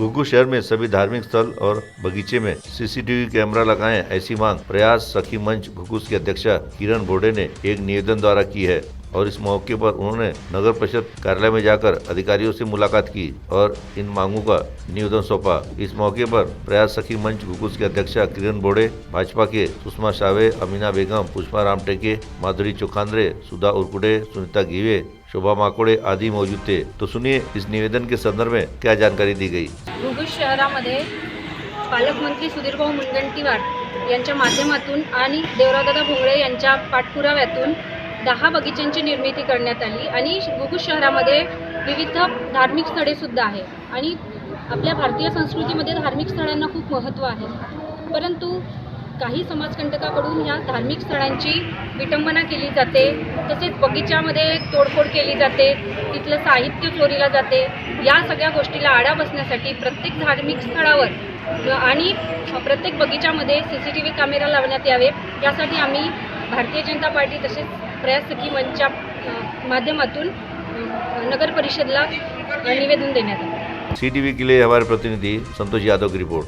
घुघू शहर में सभी धार्मिक स्थल और बगीचे में सीसीटीवी कैमरा लगाएं, ऐसी मांग प्रयास सखी मंच घुघू की अध्यक्षा किरण बोडे ने एक निवेदन द्वारा की है और इस मौके पर उन्होंने नगर परिषद कार्यालय में जाकर अधिकारियों से मुलाकात की और इन मांगों का निवेदन सौंपा। इस मौके पर प्रयास सखी मंच घुघू की अध्यक्षा किरण बोडे, भाजपा के सुषमा सावे, अमीना बेगम, पुष्पा रामटेके, माधुरी चोखांद्रे, सुधा उर्कुडे, सुनीता गिवे, शोभा माकोडे आदि मौजूद थे। तो सुनिए इस निवेदन के संदर्भ में क्या जानकारी दी गई। घुघू शहरामध्ये पालकमंत्री सुधीरभाऊ मुनगंटीवार यांच्या माध्यमातून आणि देवरावदादा भोंगळे यांच्या पाठपुराव्यातून 10 बगीच्यांची निर्मिती करण्यात आली आणि घुघू शहरामध्ये विविध धार्मिक स्थळे सुद्धा आहे आणि आपल्या भारतीय संस्कृतीमध्ये धार्मिक स्थळांना खूप महत्त्व आहे। परंतु काही समाजकंटकाकडून या धार्मिक स्थळांची विटंबना केली जाते, तसेच बगीच्यामध्ये तोडफोड केली जाते, तिथलं साहित्य चोरीला जाते। या सगळ्या गोष्टीला आळा बसण्यासाठी प्रत्येक धार्मिक स्थळावर आणि प्रत्येक बगीच्यामध्ये सीसीटीव्ही कॅमेरा लावण्यात यावे, यासाठी आम्ही भारतीय जनता पार्टी तसेच प्रयास सखी मंचच्या माध्यमातून नगर परिषदला निवेदन देण्यात आले। CTV के लिए हमारे प्रतिनिधि संतोष यादव की रिपोर्ट।